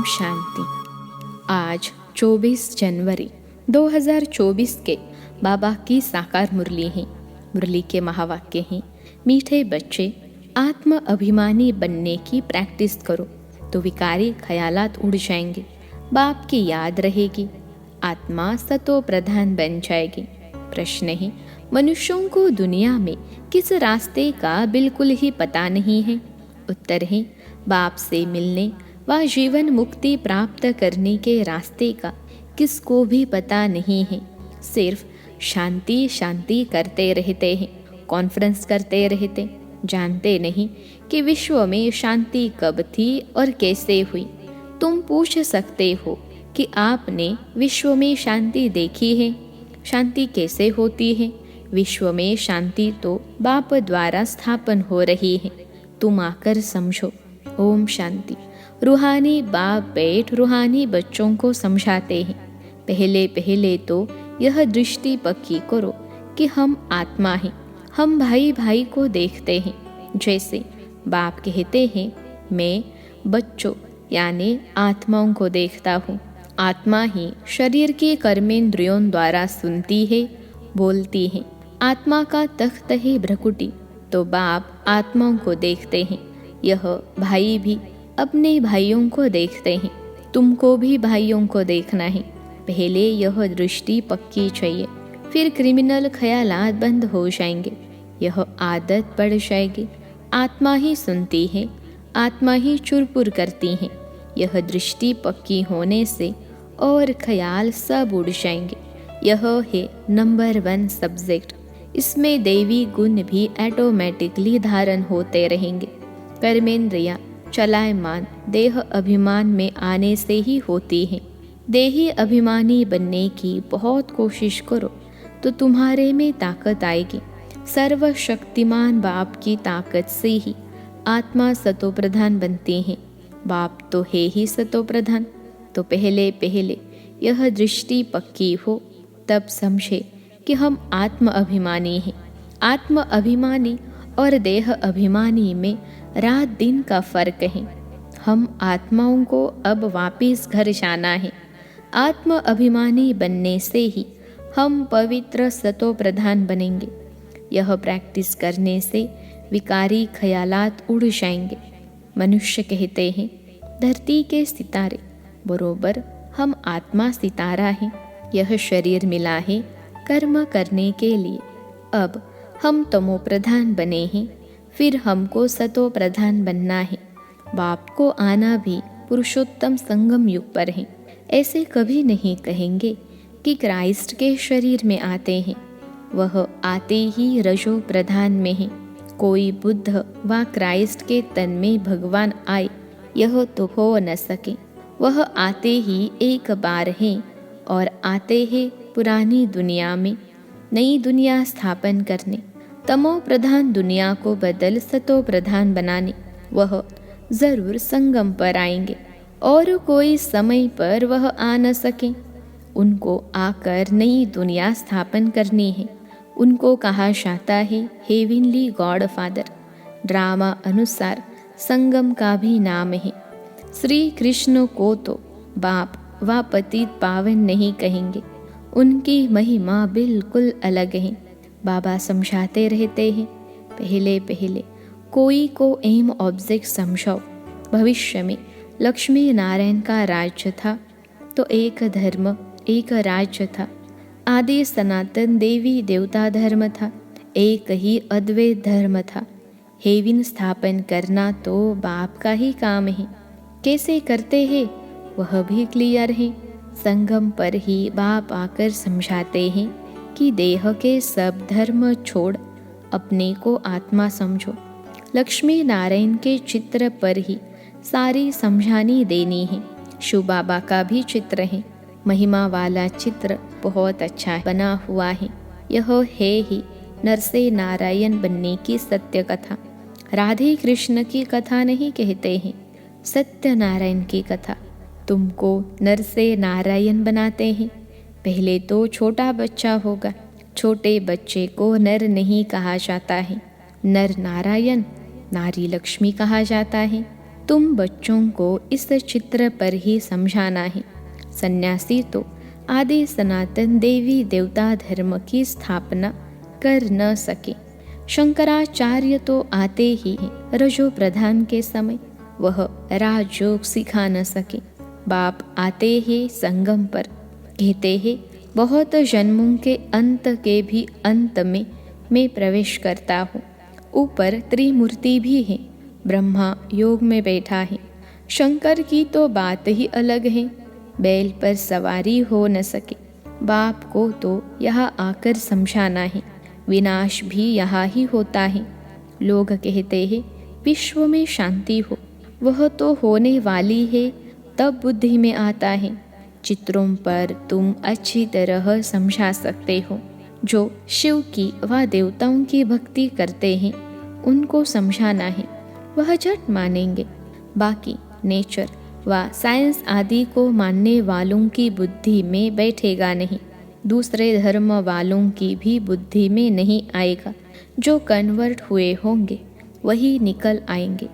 ओम शांति। आज 24 जनवरी 2024 के बाबा की साकार मुरली है। मुरली के महावाक्य हैं, मीठे बच्चे आत्म अभिमानी बनने की प्रैक्टिस करो तो विकारी ख्यालात उड़ जाएंगे, बाप की याद रहेगी, आत्मा सतो प्रधान बन जाएगी। प्रश्न है, मनुष्यों को दुनिया में किस रास्ते का बिल्कुल ही पता नहीं है। उत्तर है, बाप से मिलने व जीवन मुक्ति प्राप्त करने के रास्ते का किसको भी पता नहीं है। सिर्फ शांति शांति करते रहते हैं, कॉन्फ्रेंस करते रहते, जानते नहीं कि विश्व में शांति कब थी और कैसे हुई। तुम पूछ सकते हो कि आपने विश्व में शांति देखी है, शांति कैसे होती है। विश्व में शांति तो बाप द्वारा स्थापन हो रही है, तुम आकर समझो। ओम शांति। रूहानी बाप बैठ रूहानी बच्चों को समझाते हैं। पहले पहले तो यह दृष्टि पक्की करो कि हम आत्मा हैं, हम भाई भाई को देखते हैं। जैसे बाप कहते हैं, मैं बच्चों यानी आत्माओं को देखता हूँ। आत्मा ही शरीर के कर्मेंद्रियों द्वारा सुनती है, बोलती है। आत्मा का तख्त है भ्रकुटी, तो बाप आत्माओं को देखते हैं। यह भाई भी अपने भाइयों को देखते हैं, तुमको भी भाइयों को देखना है। पहले यह दृष्टि पक्की चाहिए, फिर क्रिमिनल ख्यालात बंद हो जाएंगे, यह आदत पड़ जाएगी। आत्मा ही सुनती है, आत्मा ही चुरपुर करती है। यह दृष्टि पक्की होने से और ख्याल सब उड़ जाएंगे। यह है नंबर 1 सब्जेक्ट। इसमें दैवी गुण भी ऑटोमेटिकली धारण होते रहेंगे। कर्मेंद्रियां चलायमान देह अभिमान में आने से ही होती हैं। देही अभिमानी बनने की बहुत कोशिश करो तो तुम्हारे में ताकत आएगी। सर्वशक्तिमान बाप की ताकत से ही आत्मा सतो प्रधान बनती है। बाप तो है ही सतो प्रधान। तो पहले पहले यह दृष्टि पक्की हो, तब समझे कि हम आत्म अभिमानी हैं। आत्म अभिमानी और देह अभिमानी में रात दिन का फर्क है। हम आत्माओं को अब वापिस घर जाना है। आत्म अभिमानी बनने से ही हम पवित्र सतो प्रधान बनेंगे। यह प्रैक्टिस करने से विकारी ख्यालात उड़ जाएंगे। मनुष्य कहते हैं, धरती के सितारे, बरोबर हम आत्मा सितारा हैं। यह शरीर मिला है कर्म करने के लिए। अब हम तमो प्रधान बने हैं, फिर हमको सतो प्रधान बनना है। बाप को आना भी पुरुषोत्तम संगम युग पर है। ऐसे कभी नहीं कहेंगे कि क्राइस्ट के शरीर में आते हैं, वह आते ही रजो प्रधान में है। कोई बुद्ध व क्राइस्ट के तन में भगवान आए, यह तो हो न सके। वह आते ही एक बार है और आते हैं पुरानी दुनिया में नई दुनिया स्थापन करने, तमो प्रधान दुनिया को बदल सतो प्रधान बनाने। वह जरूर संगम पर आएंगे और कोई समय पर वह आ न सके। उनको आकर नई दुनिया स्थापन करनी है। उनको कहा जाता है हेविनली गॉड फादर। ड्रामा अनुसार संगम का भी नाम है। श्री कृष्ण को तो बाप व पतित पावन नहीं कहेंगे, उनकी महिमा बिल्कुल अलग है। बाबा समझाते रहते हैं, पहले पहले कोई को एम ऑब्जेक्ट समझाओ। भविष्य में लक्ष्मी नारायण का राज्य था, तो एक धर्म एक राज्य था। आदि सनातन देवी देवता धर्म था, एक ही अद्वैत धर्म था। हेविन स्थापन करना तो बाप का ही काम है। कैसे करते हैं वह भी क्लियर है। संगम पर ही बाप आकर समझाते हैं कि देह के सब धर्म छोड़ अपने को आत्मा समझो। लक्ष्मी नारायण के चित्र पर ही सारी समझानी देनी है। शिव बाबा का भी चित्र है, महिमा वाला चित्र बहुत अच्छा बना हुआ है। यह है ही नरसे नारायण बनने की सत्य कथा। राधे कृष्ण की कथा नहीं कहते हैं, सत्यनारायण की कथा। तुमको नर से नारायण बनाते हैं। पहले तो छोटा बच्चा होगा, छोटे बच्चे को नर नहीं कहा जाता है। नर नारायण, नारी लक्ष्मी कहा जाता है। तुम बच्चों को इस चित्र पर ही समझाना है। सन्यासी तो आदि सनातन देवी देवता धर्म की स्थापना कर न सके। शंकराचार्य तो आते ही हैं रजो प्रधान के समय, वह राजयोग सिखा न सके। बाप आते हैं संगम पर, कहते हैं बहुत जन्मों के अंत के भी अंत में मैं प्रवेश करता हूँ। ऊपर त्रिमूर्ति भी है, ब्रह्मा योग में बैठा है। शंकर की तो बात ही अलग है, बैल पर सवारी हो न सके। बाप को तो यहाँ आकर समझाना है, विनाश भी यहाँ ही होता है। लोग कहते हैं विश्व में शांति हो, वह तो होने वाली है, तब बुद्धि में आता है। चित्रों पर तुम अच्छी तरह समझा सकते हो। जो शिव की व देवताओं की भक्ति करते हैं उनको समझाना है, वह झट मानेंगे। बाकी नेचर व साइंस आदि को मानने वालों की बुद्धि में बैठेगा नहीं, दूसरे धर्म वालों की भी बुद्धि में नहीं आएगा। जो कन्वर्ट हुए होंगे वही निकल आएंगे,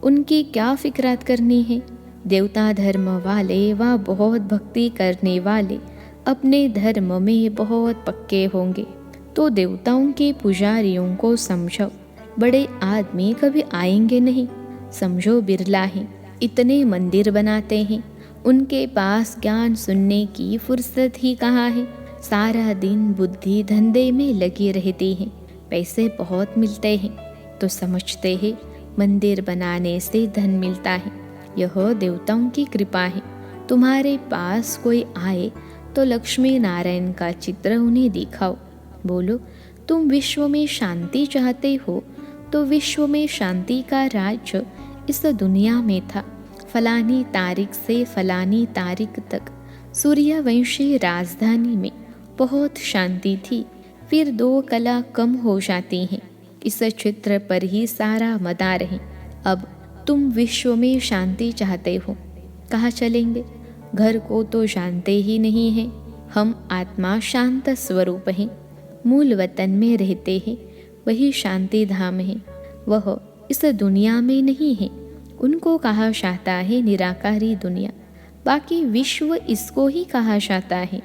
उनकी क्या फिक्रात करनी है। देवता धर्म वाले व बहुत भक्ति करने वाले अपने धर्म में बहुत पक्के होंगे, तो देवताओं के पुजारियों को समझो। बड़े आदमी कभी आएंगे नहीं, समझो बिरला हैं, इतने मंदिर बनाते हैं, उनके पास ज्ञान सुनने की फुर्सत ही कहाँ है। सारा दिन बुद्धि धंधे में लगी रहती है, पैसे बहुत मिलते हैं, तो समझते हैं मंदिर बनाने से धन मिलता है। यह देवताओं की कृपा है। तुम्हारे पास कोई आए तो लक्ष्मी नारायण का चित्र उन्हें दिखाओ, बोलो तुम विश्व में शांति चाहते हो, तो विश्व में शांति का राज्य इस दुनिया में था। फलानी तारीख से फलानी तारीख तक सूर्यवंशी राजधानी में बहुत शांति थी, फिर 2 कला कम हो जाती हैं। इस चित्र पर ही सारा मदार है। अब तुम विश्व में शांति चाहते हो, कहाँ चलेंगे? घर को तो जानते ही नहीं हैं। हम आत्मा शांत स्वरूप हैं, मूल वतन में रहते हैं, वही शांति धाम है, वह इस दुनिया में नहीं है। उनको कहा जाता है निराकारी दुनिया, बाकी विश्व इसको ही कहा जाता है।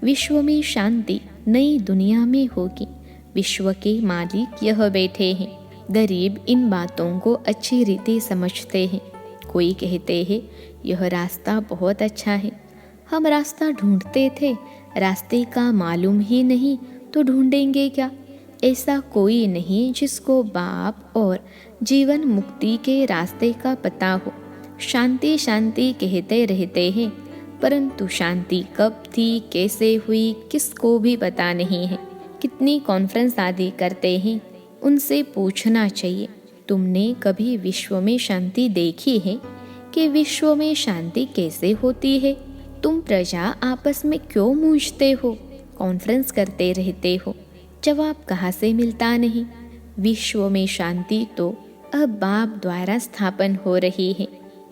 विश्व में शांति नई दुनिया में होगी। विश्व के मालिक यह बैठे हैं। गरीब इन बातों को अच्छी रीति समझते हैं। कोई कहते हैं यह रास्ता बहुत अच्छा है, हम रास्ता ढूंढते थे, रास्ते का मालूम ही नहीं तो ढूंढेंगे क्या? ऐसा कोई नहीं जिसको बाप और जीवन मुक्ति के रास्ते का पता हो। शांति शांति कहते रहते हैं, परंतु शांति कब थी, कैसे हुई, किसको भी पता नहीं है। कितनी कॉन्फ्रेंस आदि करते हैं, उनसे पूछना चाहिए, तुमने कभी विश्व में शांति देखी है कि विश्व में शांति कैसे होती है? तुम प्रजा आपस में क्यों मूंझते हो, कॉन्फ्रेंस करते रहते हो, जवाब कहाँ से मिलता नहीं। विश्व में शांति तो अब बाप द्वारा स्थापन हो रही है।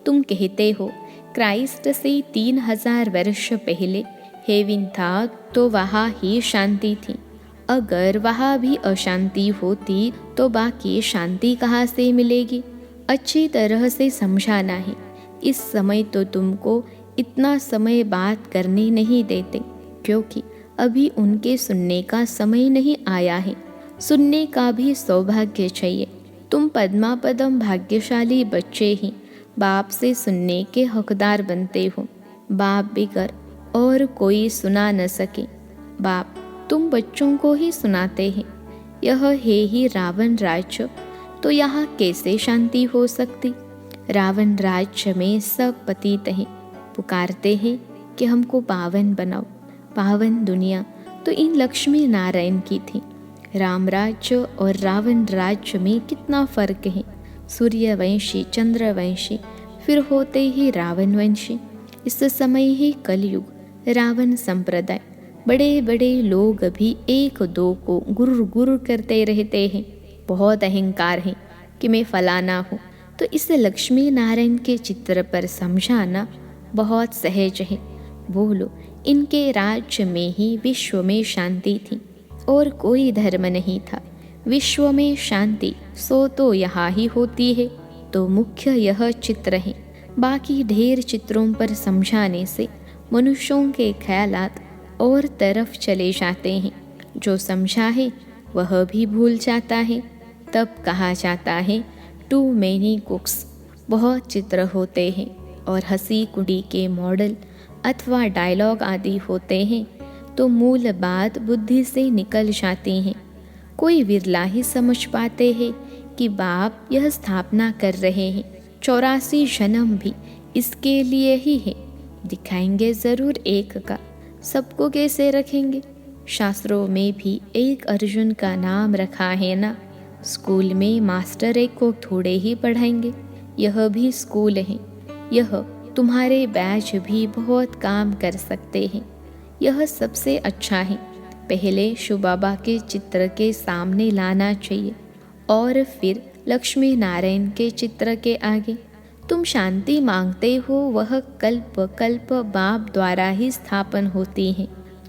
तुम कहते हो क्राइस्ट से 3000 वर्ष पहले हेवन था तो वहाँ ही शांति थी। अगर वहाँ भी अशांति होती तो बाकी शांति कहाँ से मिलेगी? अच्छी तरह से समझाना है। इस समय तो तुमको इतना समय बात करने नहीं देते, क्योंकि अभी उनके सुनने का समय नहीं आया है। सुनने का भी सौभाग्य चाहिए। तुम पद्मापदम भाग्यशाली बच्चे ही बाप से सुनने के हकदार बनते हो। बाप बिगर और कोई सुना न सके। बाप तुम बच्चों को ही सुनाते हैं। यह है ही रावण राज्य, तो यहाँ कैसे शांति हो सकती? रावण राज्य में सब पतित हैं, पुकारते हैं कि हमको पावन बनाओ। पावन दुनिया तो इन लक्ष्मी नारायण की थी। राम राज्य और रावण राज्य में कितना फर्क है। सूर्यवंशी, चंद्रवंशी, फिर होते ही रावण वंशी। इस समय ही कलयुग, रावण संप्रदाय। बड़े बड़े लोग भी 1-2 को गुरु गुरु करते रहते हैं। बहुत अहंकार है कि मैं फलाना हूँ, तो इसे लक्ष्मी नारायण के चित्र पर समझाना बहुत सहज है। बोलो इनके राज्य में ही विश्व में शांति थी और कोई धर्म नहीं था। विश्व में शांति सो तो यहाँ ही होती है, तो मुख्य यह चित्र है। बाकी ढेर चित्रों पर समझाने से मनुष्यों के ख्यालात और तरफ चले जाते हैं। जो समझा है वह भी भूल जाता है। तब कहा जाता है टू मैनी कुक्स, बहुत चित्र होते हैं और हंसी कुड़ी के मॉडल अथवा डायलॉग आदि होते हैं तो मूल बात बुद्धि से निकल जाती हैं। कोई विरला ही समझ पाते हैं कि बाप यह स्थापना कर रहे हैं, 84 जन्म भी इसके लिए ही है। दिखाएंगे ज़रूर एक का, सबको कैसे रखेंगे। शास्त्रों में भी एक अर्जुन का नाम रखा है ना। स्कूल में मास्टर एक को थोड़े ही पढ़ाएंगे, यह भी स्कूल है। यह तुम्हारे बैच भी बहुत काम कर सकते हैं। यह सबसे अच्छा है। पहले शिव बाबा के चित्र के सामने लाना चाहिए और फिर लक्ष्मी नारायण के चित्र के आगे। तुम शांति मांगते हो, वह कल्प कल्प बाप द्वारा ही स्थापन होती है।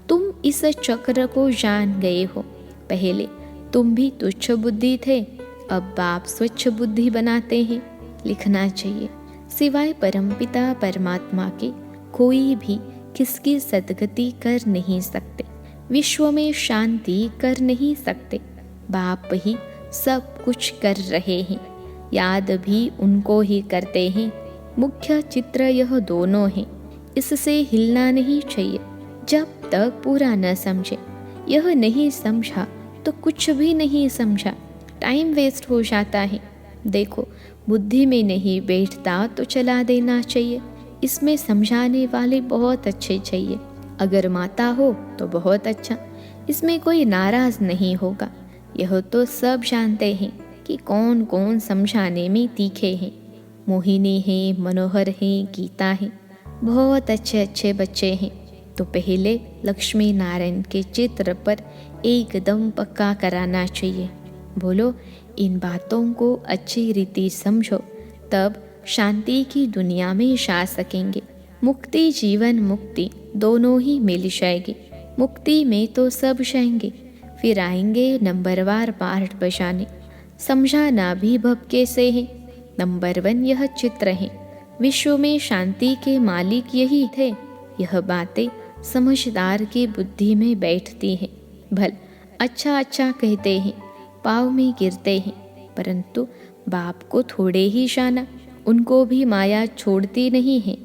तुम इस चक्र को जान गए हो। पहले तुम भी तुच्छ बुद्धि थे, अब बाप स्वच्छ बुद्धि बनाते हैं। लिखना चाहिए, सिवाय परमपिता परमात्मा के कोई भी किसकी सद्गति कर नहीं सकते, विश्व में शांति कर नहीं सकते। बाप ही सब कुछ कर रहे हैं, याद भी उनको ही करते हैं। मुख्य चित्र यह दोनों हैं, इससे हिलना नहीं चाहिए जब तक पूरा न समझे। यह नहीं समझा तो कुछ भी नहीं समझा, टाइम वेस्ट हो जाता है। देखो, बुद्धि में नहीं बैठता तो चला देना चाहिए। इसमें समझाने वाले बहुत अच्छे चाहिए। अगर माता हो तो बहुत अच्छा, इसमें कोई नाराज नहीं होगा। यह तो सब जानते हैं कि कौन कौन समझाने में तीखे हैं। मोहिनी है, मनोहर है, गीता है, बहुत अच्छे अच्छे बच्चे हैं। तो पहले लक्ष्मी नारायण के चित्र पर एकदम पक्का कराना चाहिए। बोलो, इन बातों को अच्छी रीति समझो, तब शांति की दुनिया में जा सकेंगे। मुक्ति जीवन मुक्ति दोनों ही मिल जाएगी। मुक्ति में तो सब जाएंगे, फिर आएंगे नंबरवार पार्ट बजाने। समझाना भी भपके से है। नंबर 1 यह चित्र है। विश्व में शांति के मालिक यही थे। यह बातें समझदार की बुद्धि में बैठती हैं। भल अच्छा अच्छा कहते हैं, पाँव में गिरते हैं, परंतु बाप को थोड़े ही जाना, उनको भी माया छोड़ती नहीं है।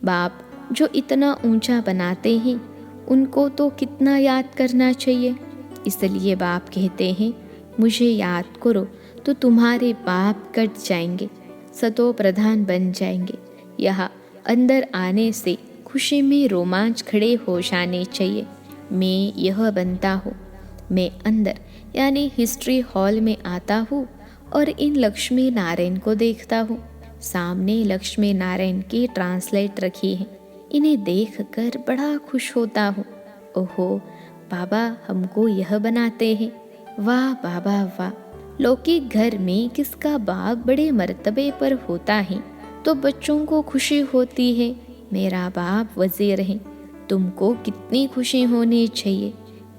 बाप जो इतना ऊंचा बनाते हैं, उनको तो कितना याद करना चाहिए। इसलिए बाप कहते हैं, मुझे याद करो तो तुम्हारे पाप कट जाएंगे, सतो प्रधान बन जाएंगे। यहाँ अंदर आने से खुशी में रोमांच खड़े हो जाने चाहिए। मैं यह बनता हूँ, मैं अंदर यानी हिस्ट्री हॉल में आता हूँ और इन लक्ष्मी नारायण को देखता हूँ। सामने लक्ष्मी नारायण की ट्रांसलेट रखी है, इन्हें देखकर बड़ा खुश होता हूँ। ओहो बाबा हमको यह बनाते हैं, वाह बाबा वाह। लौकिक घर में किसका बाप बड़े मर्तबे पर होता है तो बच्चों को खुशी होती है, मेरा बाप वजीर है। तुमको कितनी खुशी होनी चाहिए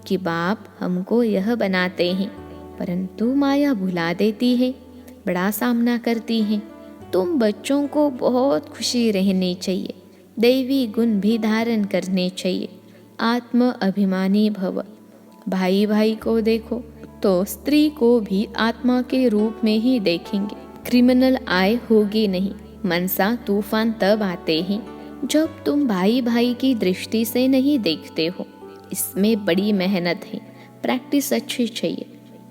कि बाप हमको यह बनाते हैं, परंतु माया भुला देती है, बड़ा सामना करती है। तुम बच्चों को बहुत खुशी रहनी चाहिए, दैवी गुण भी धारण करने चाहिए। आत्म अभिमानी भव। भाई भाई को देखो तो स्त्री को भी आत्मा के रूप में ही देखेंगे। क्रिमिनल आय होगी नहीं। मनसा तूफान तब आते हैं जब तुम भाई भाई की दृष्टि से नहीं देखते हो। इसमें बड़ी मेहनत है, प्रैक्टिस अच्छी चाहिए।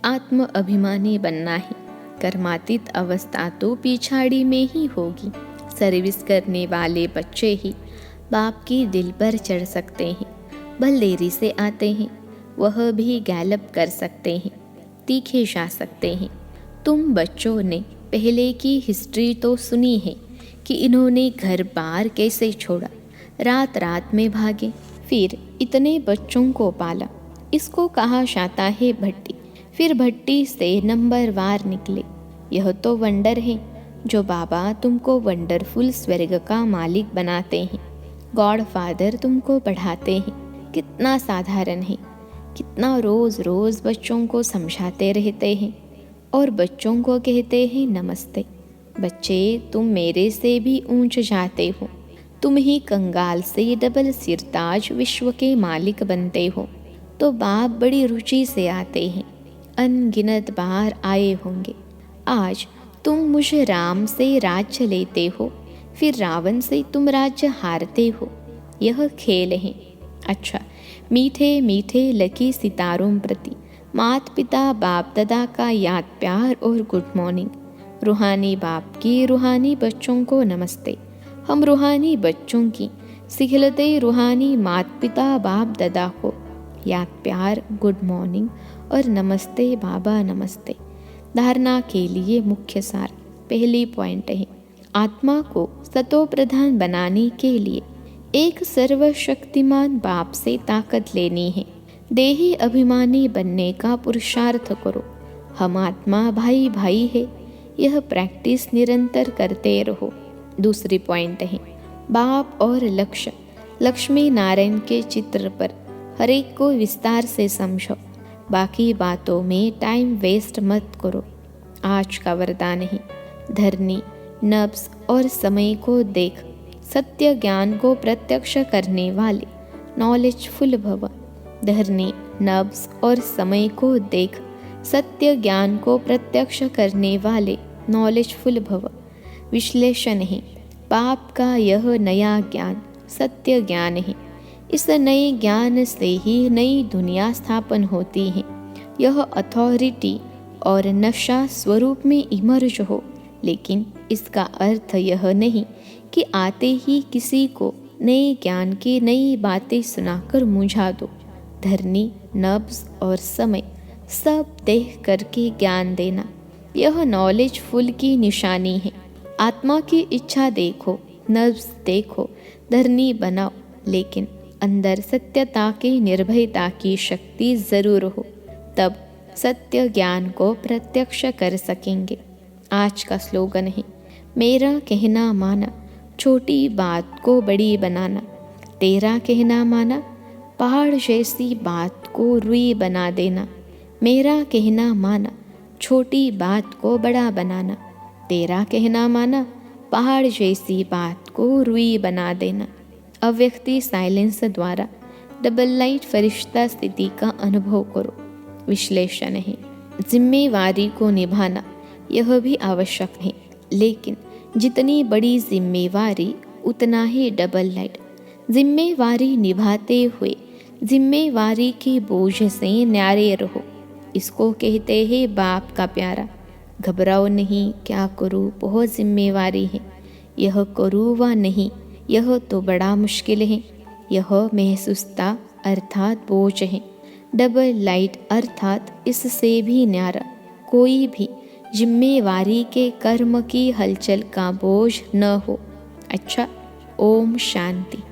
आत्म अभिमानी बनना है। कर्मातीत अवस्था तो पिछाड़ी में ही होगी। सर्विस करने वाले बच्चे ही बाप की दिल पर चढ़ सकते हैं। भल देरी से आते हैं, वह भी गैलप कर सकते हैं, तीखे जा सकते हैं। तुम बच्चों ने पहले की हिस्ट्री तो सुनी है कि इन्होंने घर बार कैसे छोड़ा, रात रात में भागे, फिर इतने बच्चों को पाला। इसको कहा जाता है भट्टी। फिर भट्टी से नंबरवार निकले। यह तो वंडर है जो बाबा तुमको वंडरफुल स्वर्ग का मालिक बनाते हैं। गॉड फादर तुमको पढ़ाते हैं। कितना साधारण है, कितना रोज़ रोज़ बच्चों को समझाते रहते हैं और बच्चों को कहते हैं नमस्ते। बच्चे तुम मेरे से भी ऊंच जाते हो, तुम ही कंगाल से डबल सिरताज विश्व के मालिक बनते हो। तो बाप बड़ी रुचि से आते हैं, अनगिनत बार आए होंगे। आज तुम मुझे राम से राज्य लेते हो, फिर रावण से तुम राज्य हारते हो। यह खेल है। अच्छा, मीठे मीठे लकी सितारों प्रति मात पिता बाप दादा का याद प्यार और गुड मॉर्निंग। रूहानी बाप की रूहानी बच्चों को नमस्ते। हम रूहानी बच्चों की सिखलते रूहानी मात पिता बाप दादा को याद प्यार, गुड मॉर्निंग और नमस्ते बाबा नमस्ते। धारणा के लिए मुख्य सार। पहली पॉइंट है, आत्मा को सतो प्रधान बनाने के लिए एक सर्वशक्तिमान बाप से ताकत लेनी है। देही अभिमानी बनने का पुरुषार्थ करो। हम आत्मा भाई भाई है, यह प्रैक्टिस निरंतर करते रहो। दूसरी पॉइंट है, बाप और लक्ष्य। लक्ष्मी नारायण के चित्र पर हर एक को विस्तार से समझो। बाकी बातों में टाइम वेस्ट मत करो। आज का वरदान है, धरनी नब्ज और समय को देख सत्य ज्ञान को प्रत्यक्ष करने वाले नॉलेजफुल भव। धरनी नब्ज और समय को देख सत्य ज्ञान को प्रत्यक्ष करने वाले नॉलेजफुल भव। विश्लेषण है, पाप का यह नया ज्ञान सत्य ज्ञान है। इस नए ज्ञान से ही नई दुनिया स्थापन होती है। यह अथॉरिटी और नशा स्वरूप में इमर्ज हो, लेकिन इसका अर्थ यह नहीं कि आते ही किसी को नए ज्ञान की नई बातें सुनाकर मुझा दो। धरनी नब्ज और समय सब देख करके ज्ञान देना, यह नॉलेजफुल की निशानी है। आत्मा की इच्छा देखो, नब्ज देखो, धरनी बनाओ, लेकिन अंदर सत्यता की निर्भयता की शक्ति जरूर हो, तब सत्य ज्ञान को प्रत्यक्ष कर सकेंगे। आज का स्लोगन है, मेरा कहना माना, छोटी बात को बड़ी बनाना। तेरा कहना माना, पहाड़ जैसी बात को रुई बना देना। मेरा कहना माना, छोटी बात को बड़ा बनाना। तेरा कहना माना, पहाड़ जैसी बात को रुई बना देना। अव्यक्ति साइलेंस द्वारा डबल लाइट फरिश्ता स्थिति का अनुभव करो। विश्लेषण है, जिम्मेवारी को निभाना यह भी आवश्यक है, लेकिन जितनी बड़ी जिम्मेवारी उतना ही डबल लाइट। जिम्मेवारी निभाते हुए जिम्मेवारी के बोझ से न्यारे रहो। इसको कहते हैं बाप का प्यारा। घबराओ नहीं, क्या करूँ, बहुत जिम्मेवारी है, यह करूँ व नहीं, यह तो बड़ा मुश्किल है। यह महसूसता अर्थात बोझ है। डबल लाइट अर्थात इससे भी न्यारा कोई भी जिम्मेवारी के कर्म की हलचल का बोझ न हो। अच्छा, ओम शांति।